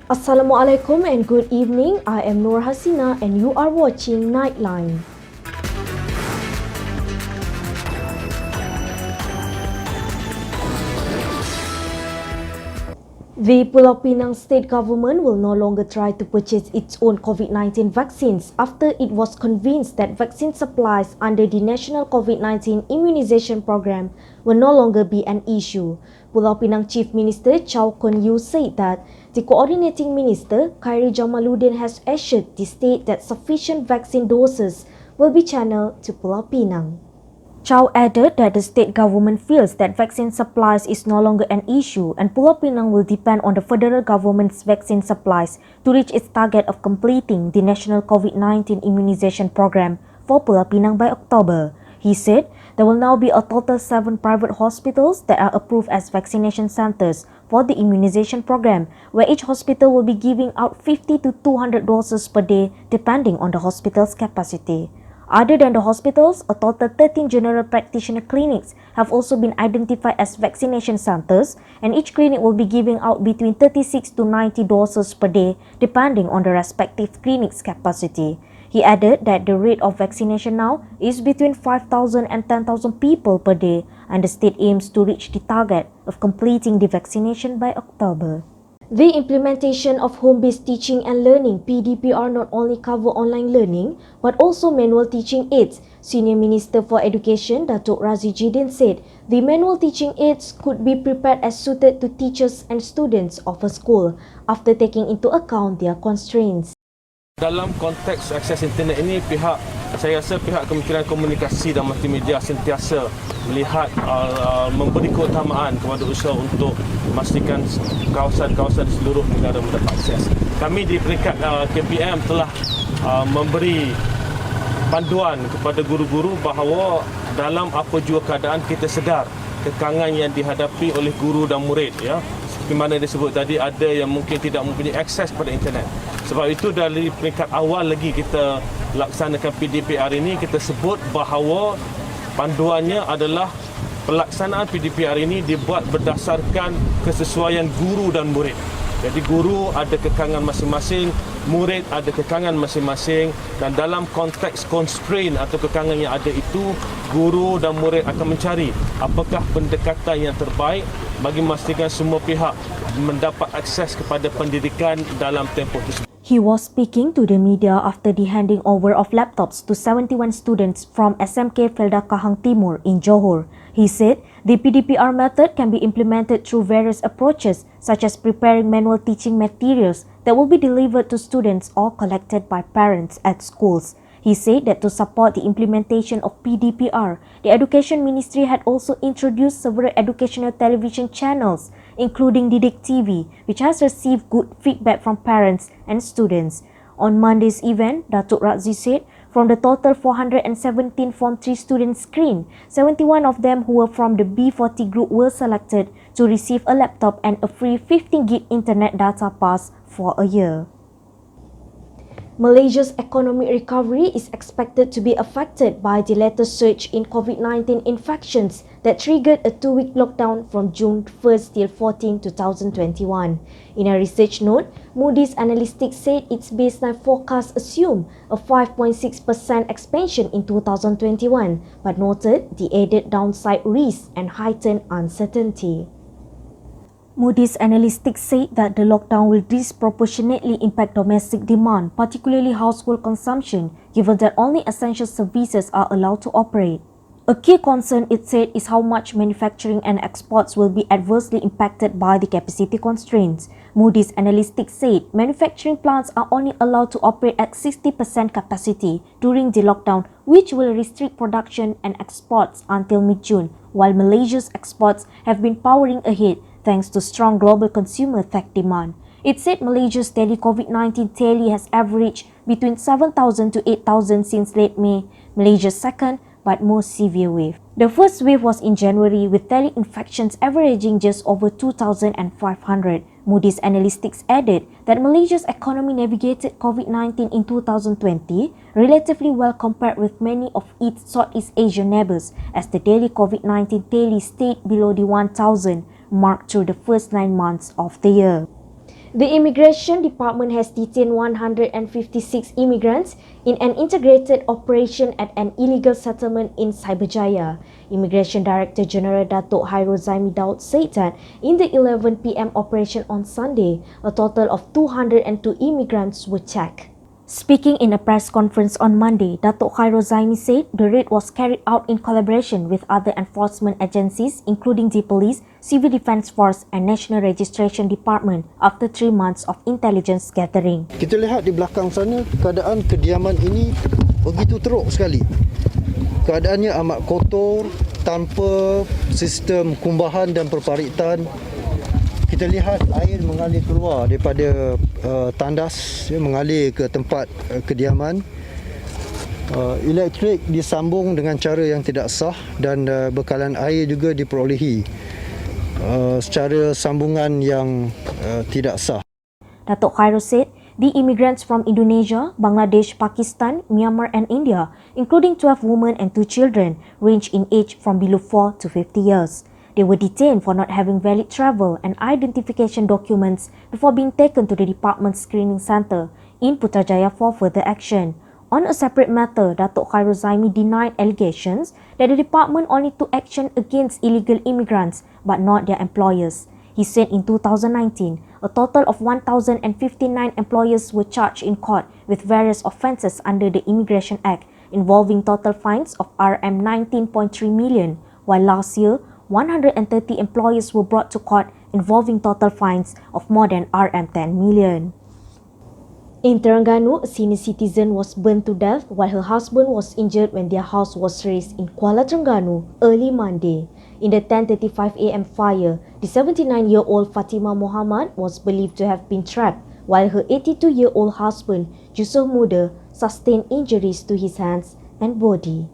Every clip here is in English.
Assalamualaikum and good evening. I am Nur Hasina and you are watching Nightline. The Pulau Pinang state government will no longer try to purchase its own COVID-19 vaccines after it was convinced that vaccine supplies under the National COVID-19 Immunization Program will no longer be an issue. Pulau Pinang Chief Minister Chow Kun Yew said that the coordinating minister, Khairi Jamaluddin, has assured the state that sufficient vaccine doses will be channeled to Pulau Pinang. Chow added that the state government feels that vaccine supplies is no longer an issue and Pulau Pinang will depend on the federal government's vaccine supplies to reach its target of completing the national COVID-19 immunization program for Pulau Pinang by October. He said there will now be a total 7 private hospitals that are approved as vaccination centers for the immunization program, where each hospital will be giving out 50 to 200 doses per day depending on the hospital's capacity. Other than the hospitals, a total 13 general practitioner clinics have also been identified as vaccination centers, and each clinic will be giving out between 36 to 90 doses per day depending on the respective clinic's capacity. He added that the rate of vaccination now is between 5,000 and 10,000 people per day, and the state aims to reach the target of completing the vaccination by October. The implementation of home-based teaching and learning (PDPR) not only cover online learning but also manual teaching aids. Senior Minister for Education Datuk Razi Jidin said the manual teaching aids could be prepared as suited to teachers and students of a school after taking into account their constraints. Dalam konteks akses internet ini, saya rasa pihak Kementerian Komunikasi dan Multimedia sentiasa melihat memberi keutamaan kepada usaha untuk memastikan kawasan-kawasan di seluruh negara mendapat akses. Kami di peringkat KPM telah memberi panduan kepada guru-guru bahawa dalam apa jua keadaan kita sedar kekangan yang dihadapi oleh guru dan murid, ya. Seperti mana disebut tadi, ada yang mungkin tidak mempunyai akses pada internet. Sebab itu dari peringkat awal lagi kita laksanakan PDPR ini, kita sebut bahawa panduannya adalah pelaksanaan PDPR ini dibuat berdasarkan kesesuaian guru dan murid. Jadi guru ada kekangan masing-masing, murid ada kekangan masing-masing, dan dalam konteks constraint atau kekangan yang ada itu, guru dan murid akan mencari apakah pendekatan yang terbaik bagi memastikan semua pihak mendapat akses kepada pendidikan dalam tempoh tersebut. He was speaking to the media after the handing over of laptops to 71 students from SMK Felda Kahang Timur in Johor. He said the PDPR method can be implemented through various approaches, such as preparing manual teaching materials that will be delivered to students or collected by parents at schools. He said that to support the implementation of PDPR, the Education Ministry had also introduced several educational television channels, including Didik TV, which has received good feedback from parents and students. On Monday's event, Datuk Razi said from the total 417 Form 3 students screened, 71 of them who were from the B40 group were selected to receive a laptop and a free 15 gig internet data pass for a year. Malaysia's economic recovery is expected to be affected by the latest surge in COVID-19 infections that triggered a 2-week lockdown from June 1st till 14, 2021. In a research note, Moody's Analytics said its baseline forecast assumed a 5.6% expansion in 2021, but noted the added downside risk and heightened uncertainty. Moody's Analytics said that the lockdown will disproportionately impact domestic demand, particularly household consumption, given that only essential services are allowed to operate. A key concern, it said, is how much manufacturing and exports will be adversely impacted by the capacity constraints. Moody's Analytics said manufacturing plants are only allowed to operate at 60% capacity during the lockdown, which will restrict production and exports until mid-June, while Malaysia's exports have been powering ahead thanks to strong global consumer tech demand. It said Malaysia's daily COVID-19 tally has averaged between 7,000 to 8,000 since late May, Malaysia's second but most severe wave. The first wave was in January, with daily infections averaging just over 2,500. Moody's Analytics added that Malaysia's economy navigated COVID-19 in 2020 relatively well compared with many of its Southeast Asian neighbours, as the daily COVID-19 tally stayed below the 1,000 mark through the first 9 months of the year. The Immigration Department has detained 156 immigrants in an integrated operation at an illegal settlement in Cyberjaya. Immigration Director General Datuk Hairul Zaimi Daud said that in the 11 p.m. operation on Sunday, a total of 202 immigrants were checked. Speaking in a press conference on Monday, Datuk Hairul Zaimi said the raid was carried out in collaboration with other enforcement agencies including the Police, Civil Defence Force and National Registration Department after 3 months of intelligence gathering. Kita lihat di belakang sana, keadaan kediaman ini begitu teruk sekali. Keadaannya amat kotor, tanpa sistem kumbahan dan perparitan. Kita lihat air mengalir keluar daripada tandas, mengalir ke tempat kediaman. Elektrik disambung dengan cara yang tidak sah dan bekalan air juga diperolehi secara sambungan yang tidak sah. Datuk Khairul said the immigrants from Indonesia, Bangladesh, Pakistan, Myanmar and India, including 12 women and 2 children, range in age from below 4 to 50 years. They were detained for not having valid travel and identification documents before being taken to the department's screening centre in Putrajaya for further action. On a separate matter, Datuk Khairul Zaimi denied allegations that the department only took action against illegal immigrants but not their employers. He said in 2019, a total of 1,059 employers were charged in court with various offences under the Immigration Act, involving total fines of Rm 19.3 million, while last year, 130 employers were brought to court involving total fines of more than Rm 10 million. In Terengganu, a senior citizen was burnt to death while her husband was injured when their house was razed in Kuala Terengganu early Monday. In the 10:35 a.m. fire, the 79-year-old Fatima Muhammad was believed to have been trapped while her 82-year-old husband, Yusuf Muda, sustained injuries to his hands and body.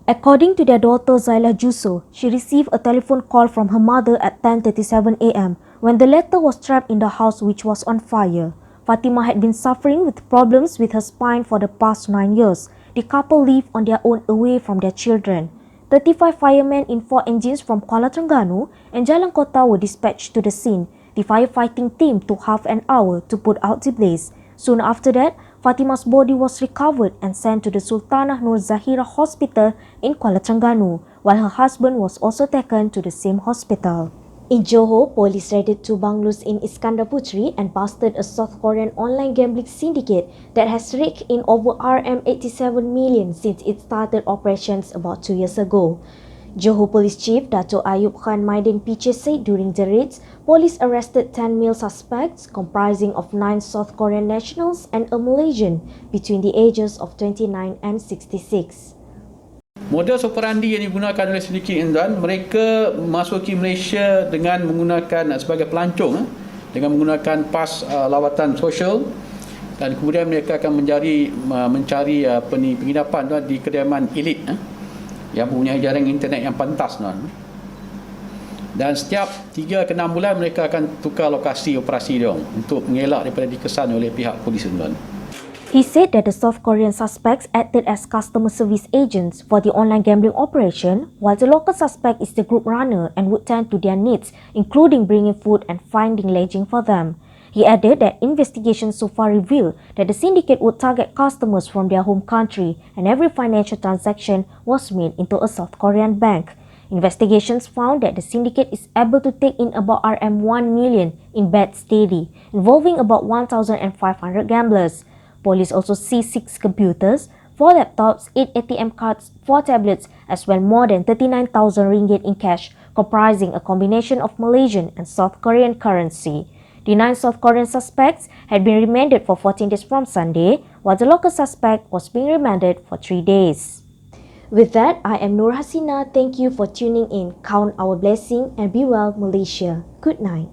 According to their daughter Zailah Juso, she received a telephone call from her mother at 10:37 a.m. when the latter was trapped in the house which was on fire. Fatima had been suffering with problems with her spine for the past 9 years. The couple lived on their own away from their children. 35 firemen in 4 engines from Kuala Terengganu and Jalan Kota were dispatched to the scene. The firefighting team took half an hour to put out the blaze. Soon after that, Fatima's body was recovered and sent to the Sultanah Nur Zahira Hospital in Kuala Terengganu, while her husband was also taken to the same hospital. In Johor, police raided 2 bungalows in Iskandar Puteri and busted a South Korean online gambling syndicate that has raked in over Rm 87 million since it started operations about 2 years ago. Johor Police Chief Dato' Ayub Khan Maidin Piche said during the raids, police arrested 10 male suspects comprising of 9 South Korean nationals and a Malaysian between the ages of 29 and 66. Modus operandi yang digunakan oleh sedikit tuan, mereka masuki Malaysia dengan menggunakan sebagai pelancong dengan menggunakan pas lawatan sosial dan kemudian mereka akan mencari penginapan tuan, di kediaman elit yang mempunyai jaringan internet yang pantas tuan. Dan setiap 3 ke 6 bulan mereka akan tukar lokasi operasi dia untuk mengelak daripada dikesan oleh pihak polis tuan. He said that the South Korean suspects acted as customer service agents for the online gambling operation, while the local suspect is the group runner and would tend to their needs, including bringing food and finding lodging for them. He added that investigations so far revealed that the syndicate would target customers from their home country and every financial transaction was made into a South Korean bank. Investigations found that the syndicate is able to take in about Rm 1 million in bets daily, involving about 1,500 gamblers. Police also seized 6 computers, 4 laptops, 8 ATM cards, 4 tablets, as well more than 39,000 ringgit in cash, comprising a combination of Malaysian and South Korean currency. The 9 South Korean suspects had been remanded for 14 days from Sunday, while the local suspect was being remanded for 3 days. With that, I am Nur Hasina. Thank you for tuning in. Count our blessing and be well, Malaysia. Good night.